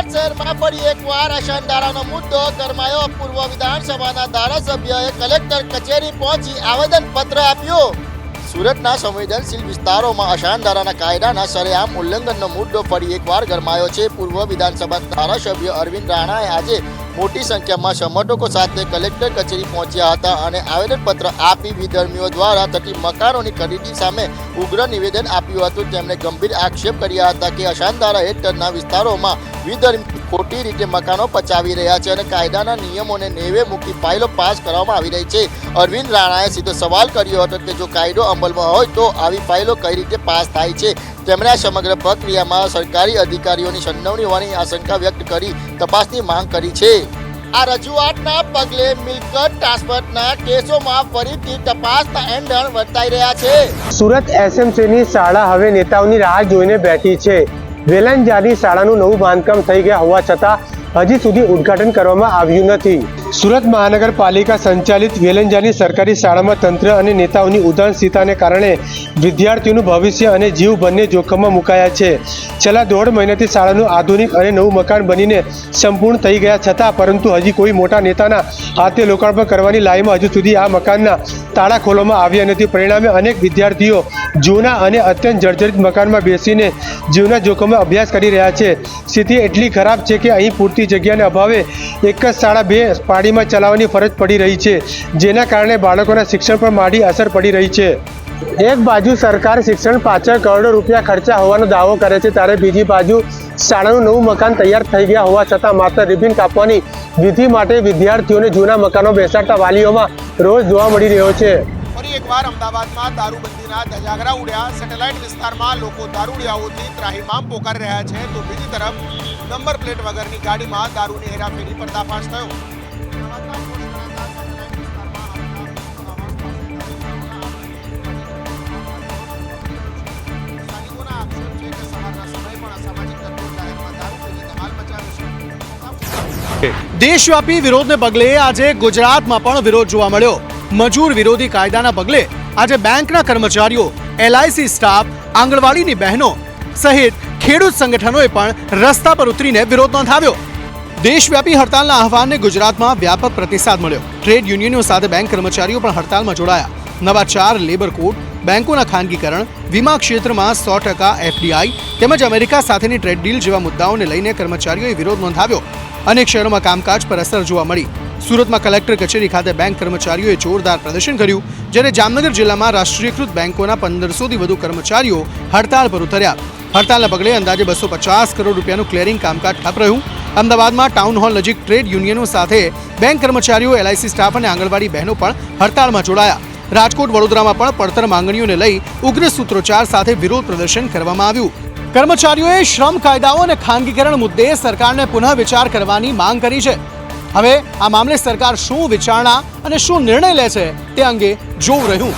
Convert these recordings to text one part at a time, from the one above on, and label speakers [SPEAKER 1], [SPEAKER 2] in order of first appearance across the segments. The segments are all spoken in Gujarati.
[SPEAKER 1] બોટાદ શહેરમાં ફરી એકવાર અશાંતદારાનો મુદ્દો ગરમાયો। પૂર્વ વિધાનસભાના ધારાસભ્યએ કલેક્ટર કચેરી પહોંચી આવેદનપત્ર આપ્યું। સુરતના સંવેદનશીલ વિસ્તારોમાં અશાંતદારાના કાયદાના સરેઆમ ઉલ્લંઘનનો મુદ્દો ફરી એકવાર ગરમાયો છે। પૂર્વ વિધાનસભા ધારાસભ્ય અરવિંદ રાણાએ આજે મોટી સંખ્યામાં સમર્થકો સાથે કલેક્ટર કચેરી પહોંચ્યા હતા અને આવેદનપત્ર આપી વિધર્મીઓ દ્વારા થતી મકાનોની ખરીદી સામે ઉગ્ર નિવેદન આપ્યું હતું। તેમણે ગંભીર આક્ષેપ કર્યા હતા કે અશાંતદારા હેઠળના વિસ્તારોમાં વિધર્મી ખોટી રીતે મકાનો પચાવી રહ્યા છે અને કાયદાના નિયમોને નેવે મૂકી ફાઇલો પાસ કરવામાં આવી રહી છે। અરવિંદ રાણાએ સીધો સવાલ કર્યો હતો કે જો કાયદો અમલમાં હોય તો આવી ફાઇલો કઈ રીતે પાસ થાય છે। તેમણે આ સમગ્ર પ્રક્રિયામાં સરકારી અધિકારીઓની સંડોવણી હોવાની આશંકા વ્યક્ત કરી તપાસની માંગ કરી છે। આ રજૂઆતના પગલે મિલકત ટ્રાન્સફરના કેસોમાં ફરીથી તપાસના એંધણ વર્તાઈ રહ્યા છે।
[SPEAKER 2] સુરત એસએમસીની શાળા હવે નેતાઓની રાહ જોઈને બેઠી છે। વેલંજાની શાળાનું નવું બાંધકામ થઈ ગયા હોવા છતાં હજી સુધી ઉદ્ઘાટન કરવામાં આવ્યું નથી। સુરત મહાનગરપાલિકા સંચાલિત વેલંજાની સરકારી શાળામાં તંત્ર અને નેતાઓની ઉદાસીનતાને કારણે વિદ્યાર્થીઓનું ભવિષ્ય અને જીવ બંને જોખમમાં મુકાયા છે। છેલ્લા 1.5 મહિનાથી શાળાનું આધુનિક અને નવું મકાન બનીને સંપૂર્ણ થઈ ગયા છતાં પરંતુ હજી કોઈ મોટા નેતાના હાથે લોકાર્પણ કરવાની લાઈમાં હજુ સુધી આ મકાનના તાળા ખોલવામાં આવ્યા નથી। પરિણામે અનેક વિદ્યાર્થીઓ જૂના અને અત્યંત જર્જરિત મકાનમાં બેસીને જીવના જોખમમાં અભ્યાસ કરી રહ્યા છે। સ્થિતિ એટલી ખરાબ છે કે અહીં પૂરતી જગ્યાને અભાવે એક જ શાળા 2 પાડીમાં ચલાવવાની ફરજ પડી રહી છે, જેના કારણે બાળકોના શિક્ષણ પર માઠી અસર પડી રહી છે। એક બાજુ સરકાર શિક્ષણ પાછળ કરોડો રૂપિયા ખર્ચા હોવાનો દાવો કરે છે, ત્યારે બીજી બાજુ શાળાનું નવું મકાન તૈયાર થઈ ગયા હોવા છતાં માત્ર રિબિન કાપવાની વિધિ માટે વિદ્યાર્થીઓને જૂના મકાનો બેસાડતા વાલીઓમાં રોજ જોવા મળી રહ્યો છે।
[SPEAKER 3] ફરી એકવાર અમદાવાદમાં દારૂબંધીના ધજાગરા ઉડ્યા। સેટેલાઇટ વિસ્તારમાં લોકો દારૂડિયાઓથી ત્રાહિમામ પોકારી રહ્યા છે, તો બીજી તરફ નંબર પ્લેટ વગરની ગાડીમાં દારૂની હેરાફેરી પર્દાફાશ થયો।
[SPEAKER 4] દેશવ્યાપી વિરોધને પગલે આજે ગુજરાતમાં પણ વિરોધ જોવા મળ્યો। મજૂર વિરોધી કાયદાના પગલે આજે બેંકના કર્મચારીઓ, એલઆઈસી સ્ટાફ, આંગણવાડીની બહેનો સહિત ખેડૂત સંગઠનોએ પણ રસ્તા પર ઉતરીને વિરોધ નોંધાવ્યો। દેશવ્યાપી હડતાલના આહવાનને ગુજરાતમાં વ્યાપક પ્રતિસાદ મળ્યો। ટ્રેડ યુનિયનો સાથે બેંક કર્મચારીઓ પણ હડતાલમાં જોડાયા। નવા 4 લેબર કોડ, બેંકોના ખાનગીકરણ, વીમા ક્ષેત્રમાં 100% એફડીઆઈ તેમજ અમેરિકા સાથેની ટ્રેડ ડીલ જેવા મુદ્દાઓને લઈને કર્મચારીઓએ વિરોધ નોંધાવ્યો। અનેક શહેરોમાં કામકાજ પર અસર જોવા મળી। સુરતમાં કલેક્ટર કચેરી ખાતે બેંક કર્મચારીઓએ જોરદાર પ્રદર્શન કર્યું, જ્યારે જામનગર જિલ્લામાં રાષ્ટ્રીયકૃત બેંકોના 1500થી વધુ કર્મચારીઓ હડતાલ પર ઉતર્યા। હડતાલના પગલે અંદાજે 250 કરોડ રૂપિયાનું ક્લિયરિંગ કામકાજ ઠપ રહ્યું। અમદાવાદમાં ટાઉન હોલ નજીક ટ્રેડ યુનિયનો સાથે બેંક કર્મચારીઓ, એલઆઈસી સ્ટાફ અને આંગણવાડી બહેનો પણ હડતાળમાં જોડાયા। રાજકોટ, વડોદરામાં પણ પડતર માંગણીઓને લઈ ઉગ્ર સૂત્રોચ્ચાર સાથે વિરોધ પ્રદર્શન કરવામાં આવ્યું। કર્મચારીઓએ શ્રમ કાયદાઓ અને ખાનગીકરણ મુદ્દે સરકારને પુનઃ વિચાર કરવાની માંગ કરી છે। હવે આ મામલે સરકાર શું વિચારણા અને શું નિર્ણય લે છે તે અંગે જોવું રહ્યું।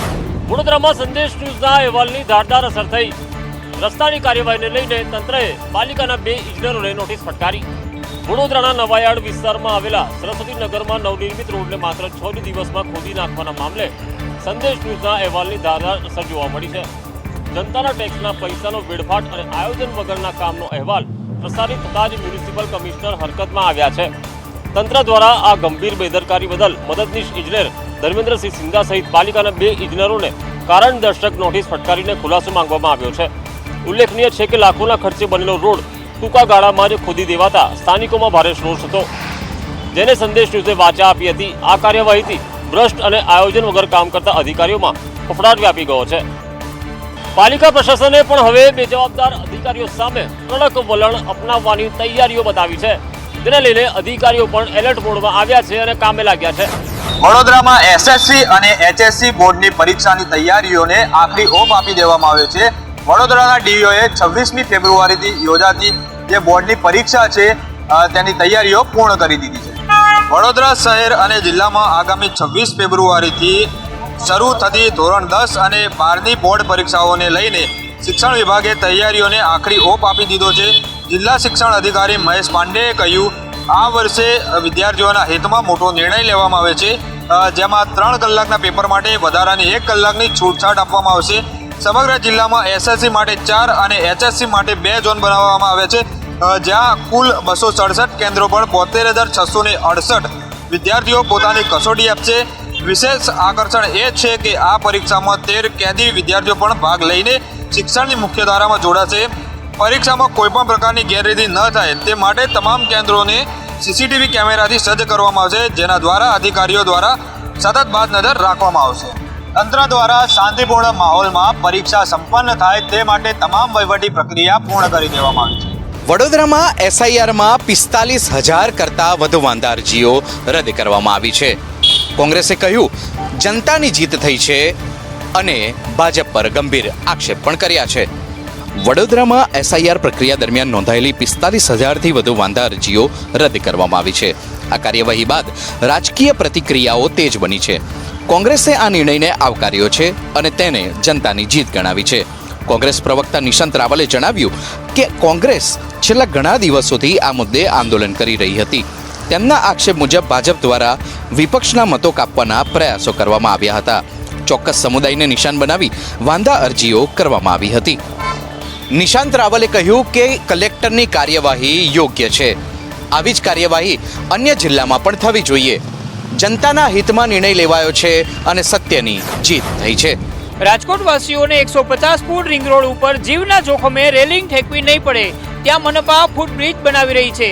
[SPEAKER 5] વડોદરામાં સંદેશ ન્યૂઝના અહેવાલની ધારદાર અસર થઈ। રસ્તાની કાર્યવાહીને લઈને તંત્રએ પાલિકાના 2 ઇજનેરોને નોટિસ ફટકારી। વડોદરાના નવાયાર્ડ વિસ્તારમાં આવેલા સરસ્વતી નગરમાં નવનિર્મિત રોડને માત્ર 6 દિવસમાં ખોદી નાખવાના મામલે સંદેશ ન્યૂઝના અહેવાલની ધારદાર અસર જોવા મળી છે। જનતાના ટેક્સના પૈસાનો વેડફાટ અને આયોજન વગરના કામનો અહેવાલ પ્રસારિત થતાં જ મ્યુનિસિપલ કમિશનર હરકતમાં આવ્યા છે। તંત્ર દ્વારા આ ગંભીર બેદરકારી બદલ મદદનીશ ઇજનેર ધર્મેન્દ્રસિંહ સિંઘા સહિત પાલિકાના 2 ઇજનેરોને કારણદર્શક નોટિસ ફટકારીને ખુલાસો માંગવામાં આવ્યો છે। ઉલ્લેખનીય છે કે લાખોના ખર્ચે બનેલો રોડ ટૂંકા ગાળામાં જ ખોદી દેવાતા સ્થાનિકોમાં ભારે રોષ હતો, જેને સંદેશ ન્યૂઝે વાચા આપી હતી। આ કાર્યવાહીથી ભ્રષ્ટ અને આયોજન વગર કામ કરતા અધિકારીઓમાં ફફડાટ વ્યાપી ગયો છે। પાલિકા પ્રશાસને પણ હવે બેજવાબદાર અધિકારીઓ સામે કડક વલણ અપનાવવાની તૈયારીઓ બતાવી છે, જેને લઈને અધિકારીઓ પણ એલર્ટ મોડમાં આવ્યા છે અને કામે લાગ્યા છે।
[SPEAKER 6] વડોદરામાં એસએસસી અને એચએસસી બોર્ડની પરીક્ષાની તૈયારીઓને આખરી ઓપ આપી દેવામાં આવ્યો છે। વડોદરાના ડીઈઓએ 26મી ફેબ્રુઆરીથી યોજાતી જે બોર્ડની પરીક્ષા છે તેની તૈયારીઓ પૂર્ણ કરી દીધી છે। વડોદરા શહેર અને જિલ્લામાં આગામી 26 ફેબ્રુઆરીથી શરૂ થતી ધોરણ 10 અને 12ની બોર્ડ પરીક્ષાઓને લઈને શિક્ષણ વિભાગે તૈયારીઓને આખરી ઓપ આપી દીધો છે। જિલ્લા શિક્ષણ અધિકારી મહેશ પાંડેએ કહ્યું, આ વર્ષે વિદ્યાર્થીઓના હિતમાં મોટો નિર્ણય લેવામાં આવે છે, જેમાં 3 કલાકના પેપર માટે વધારાની 1 કલાકની છૂટછાટ આપવામાં આવશે। સમગ્ર જિલ્લામાં એસએસસી માટે 4 અને એચએસસી માટે 2 ઝોન બનાવવામાં આવે છે। જ્યાં કુલ 267 કેન્દ્રો પર 72,668 વિદ્યાર્થીઓ પોતાની કસોટી આપશે. વિશેષ આકર્ષણ એ છે કે આ પરીક્ષામાં 13 કેદી વિદ્યાર્થીઓ પણ ભાગ લઈને શિક્ષણની મુખ્ય ધારામાં જોડાશે. પરીક્ષામાં કોઈપણ પ્રકારની ગેરરીતિ ન થાય તે માટે તમામ કેન્દ્રોને સીસીટીવી કેમેરાથી સજ્જ કરવામાં આવશે, જેના દ્વારા અધિકારીઓ દ્વારા સતત બાદ નજર રાખવામાં આવશે. તંત્ર દ્વારા શાંતિપૂર્ણ માહોલમાં પરીક્ષા સંપન્ન થાય તે માટે તમામ વહીવટી પ્રક્રિયા પૂર્ણ કરી દેવામાં આવી છે.
[SPEAKER 7] વડોદરામાં એસઆઈઆરમાં 45,000 કરતાં વધુ વાંધા અરજીઓ રદ કરવામાં આવી છે. કોંગ્રેસે કહ્યું જનતાની જીત થઈ છે અને ભાજપ પર ગંભીર આક્ષેપ પણ કર્યા છે. વડોદરામાં એસઆઈઆર પ્રક્રિયા દરમિયાન નોંધાયેલી 45,000થી વધુ વાંધા અરજીઓ રદ કરવામાં આવી છે. આ કાર્યવાહી બાદ રાજકીય પ્રતિક્રિયાઓ તેજ બની છે. કોંગ્રેસે આ નિર્ણયને આવકાર્યો છે અને તેને જનતાની જીત ગણાવી છે. કોંગ્રેસ પ્રવક્તા નિશાંત રાવલે જણાવ્યું કે કોંગ્રેસ છેલ્લા ઘણા દિવસોથી આ મુદ્દે આંદોલન કરી રહી હતી. તેમના આક્ષેપ મુજબ ભાજપ દ્વારા વિપક્ષના મતો કાપવાના પ્રયાસો કરવામાં આવ્યા હતા. ચોક્કસ સમુદાયને નિશાન બનાવી વાંધા અરજીઓ કરવામાં આવી હતી. નિશાંત રાવલે કહ્યું કે કલેક્ટરની કાર્યવાહી યોગ્ય છે. આવી જ કાર્યવાહી અન્ય જિલ્લામાં પણ થવી જોઈએ. જનતાના હિતમાં નિર્ણય લેવાયો છે અને સત્યની જીત થઈ છે.
[SPEAKER 8] રાજકોટવાસીઓને 150 ફૂટ રિંગ રોડ ઉપર જીવના જોખમે રેલિંગ ઠેકવી નહીં પડે ત્યાં મનપા ફૂટબ્રિજ બનાવી રહી છે.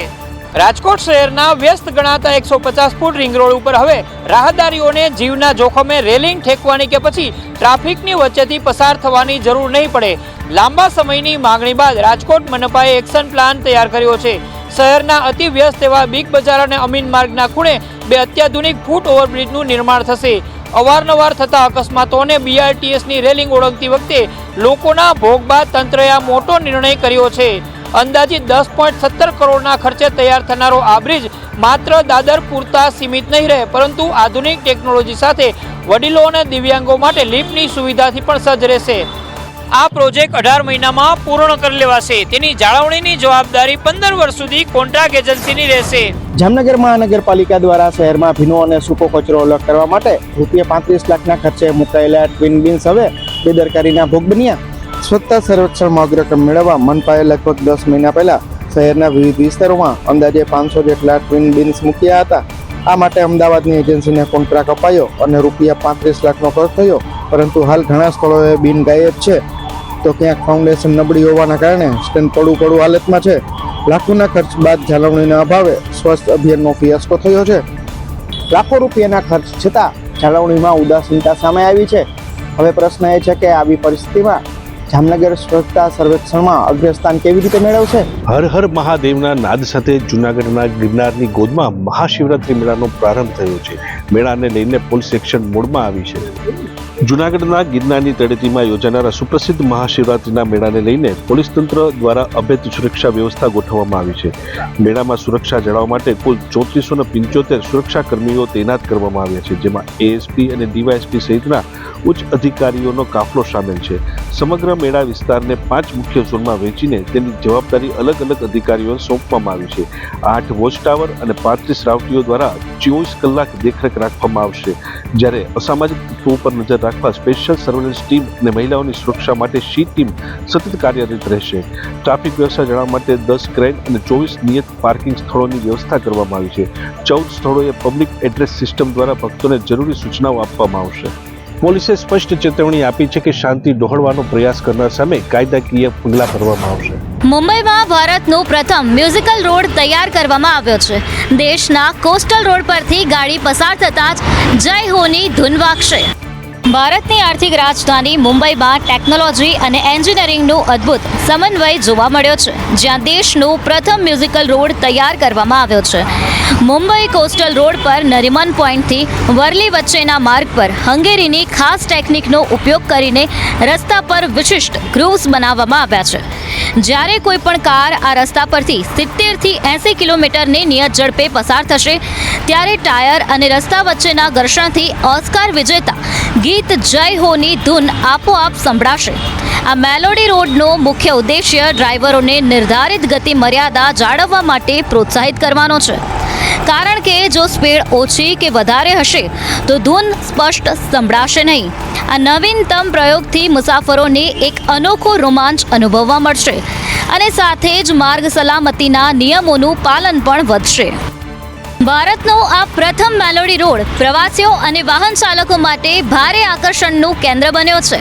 [SPEAKER 8] રાજકોટ શહેરના વ્યસ્ત ગણાતા 150 ફૂટ રિંગ રોડ ઉપર હવે રાહદારીઓને જીવના જોખમે રેલિંગ ઠેકવાની કે પછી ટ્રાફિકની વચ્ચેથી પસાર થવાની જરૂર નહીં પડે. લાંબા સમયની માંગણી બાદ રાજકોટ મનપાએ એક્શન પ્લાન તૈયાર કર્યો છે. શહેરના અતિ વ્યસ્ત એવા બિગ બજાર અને અમીન માર્ગના ખૂણે 2 અત્યાધુનિક ફૂટ ઓવરબ્રિજનું નિર્માણ થશે. અવારનવાર થતા અકસ્માતોને બીઆરટીએસની રેલિંગ ઓળંગતી વખતે લોકોના ભોગ બાદ તંત્રએ આ મોટો નિર્ણય કર્યો છે. અંદાજિત 10.17 કરોડના ખર્ચે તૈયાર થનારો આ બ્રિજ માત્ર દાદર પૂરતા સીમિત નહીં રહે, પરંતુ આધુનિક ટેકનોલોજી સાથે વડીલો અને દિવ્યાંગો માટે લિફ્ટની સુવિધાથી પણ સજ્જ રહેશે. આ પ્રોજેક્ટ 18 મહિનામાં પૂર્ણ કરી લેવાશે. તેની જાળવણીની જવાબદારી 15 વર્ષ સુધી કોન્ટ્રાક્ટ એજન્સીની રહેશે.
[SPEAKER 9] જામનગર મહાનગરપાલિકા દ્વારા શહેરમાં ભીનો અને સૂકો કચરો અલગ કરવા માટે ₹35 લાખના ખર્ચે મુકાયેલા ટ્વિન બિન્સ હવે બેદરકારીના ભોગ બન્યા. સ્વચ્છતા સર્વેક્ષણમાં અગ્રક્રમ મેળવવા મનપાએ લગભગ 10 મહિના પહેલા શહેરના વિવિધ વિસ્તારોમાં અંદાજે 500 જેટલા ટ્વિન બિન્સ મૂક્યા હતા. આ માટે અમદાવાદની એજન્સીને કોન્ટ્રાક્ટ અપાયો અને ₹35 લાખનો ખર્ચ થયો, પરંતુ હાલ ઘણા સ્થળોએ બિન ગાયબ છે. તો ક્યાંક ફાઉન્ડેશન નબળી હોવાના કારણે સ્ટેન્ડ પડું હાલતમાં છે. લાખોના ખર્ચ બાદ જાળવણીના અભાવે સ્વચ્છ અભિયાનનો ફિયાસ્કો થયો છે. લાખો રૂપિયાના ખર્ચ છતાં જાળવણીમાં ઉદાસીનતા સામે આવી છે. હવે પ્રશ્ન એ છે કે આવી પરિસ્થિતિમાં જામનગર સ્વચ્છતા સર્વેક્ષણમાં અગ્રસ્થાન કેવી રીતે મેળવશે?
[SPEAKER 10] હર હર મહાદેવના નાદ સાથે જૂનાગઢના ગિરનારની ગોદમાં મહાશિવરાત્રી મેળાનો પ્રારંભ થયો છે. મેળાને લઈને પોલીસ એક્શન મોડમાં આવી છે. જૂનાગઢના ગિરનારની તળેટીમાં યોજાનારા સુપ્રસિદ્ધ મહાશિવરાત્રીના મેળાને લઈને પોલીસ તંત્ર દ્વારા અભેદ્ય સુરક્ષા વ્યવસ્થા ગોઠવવામાં આવી છે. મેળામાં સુરક્ષા જાળવવા માટે કુલ 3475 સુરક્ષા કર્મીઓ તૈનાત કરવામાં આવ્યા છે, જેમાં એએસપી અને ડીવાયએસપી સહિતના ઉચ્ચ અધિકારીઓનો કાફલો સામેલ છે. સમગ્ર મેળા વિસ્તારને 5 મુખ્ય ઝોનમાં વહેંચીને તેની જવાબદારી અલગ અલગ અધિકારીઓને સોંપવામાં આવી છે. 8 વોચ ટાવર અને 35 રાવટીઓ દ્વારા 24 કલાક દેખરેખ રાખવામાં આવશે, જ્યારે અસામાજિક તત્વો પર નજર રાખવા સ્પેશિયલ સર્વેલન્સ ટીમ અને મહિલાઓની સુરક્ષા માટે શી ટીમ સતત કાર્યરત રહેશે. ટ્રાફિક વ્યવસ્થા જાળવવા માટે 10 ક્રેન અને 24 નિયત પાર્કિંગ સ્થળોની વ્યવસ્થા કરવામાં આવી છે. 14 સ્થળોએ પબ્લિક એડ્રેસ સિસ્ટમ દ્વારા ભક્તોને જરૂરી સૂચનાઓ આપવામાં આવશે. પોલીસે સ્પષ્ટ ચેતવણી આપી છે કે શાંતિ ડહોળવાનો પ્રયાસ કરનાર સામે કાયદાકીય પગલાં ભરવામાં આવશે.
[SPEAKER 11] મુંબઈમાં ભારતનું પ્રથમ મ્યુઝિકલ રોડ તૈયાર કરવામાં આવ્યો છે. દેશના કોસ્ટલ રોડ પરથી ગાડી પસાર થતાં જ જય હોની ધૂન વાગશે. ભારતની આર્થિક રાજધાની મુંબઈમાં ટેકનોલોજી અને એન્જિનિયરિંગનું અદ્ભુત સમન્વય જોવા મળ્યો છે, જ્યાં દેશનું પ્રથમ મ્યુઝિકલ રોડ તૈયાર કરવામાં આવ્યો છે. મુંબઈ કોસ્ટલ રોડ પર નરીમન પોઈન્ટથી વર્લી વચ્ચેના માર્ગ પર હંગેરીની ખાસ ટેકનિકનો ઉપયોગ કરીને રસ્તા પર વિશિષ્ટ ગ્રૂવ્સ બનાવવામાં આવ્યા છે. જ્યારે કોઈ પણ કાર આ રસ્તા પરથી 70થી 80 કિલોમીટરની નિયત ઝડપે પસાર થશે, ત્યારે ટાયર અને રસ્તા વચ્ચેના ઘર્ષણથી ઓસ્કાર વિજેતા ગીત જય હોની ધૂન આપોઆપ સંભળાશે. આ મેલોડી રોડનો મુખ્ય ઉદ્દેશ્ય ડ્રાઈવરોને નિર્ધારિત ગતિ મર્યાદા જાળવવા માટે પ્રોત્સાહિત કરવાનો છે. કારણ કે જો સ્પીડ ઓછી કે વધારે હશે તો ધૂન સ્પષ્ટ સંભળાશે નહીં. આ નવીનતમ પ્રયોગથી મુસાફરોને એક અનોખો રોમાંચ અનુભવવા મળશે અને સાથે જ માર્ગ સલામતીના નિયમોનું પાલન પણ વધશે. ભારતનો આ પ્રથમ મેલોડી રોડ પ્રવાસીઓ અને વાહન ચાલકો માટે ભારે આકર્ષણનું કેન્દ્ર બન્યો છે.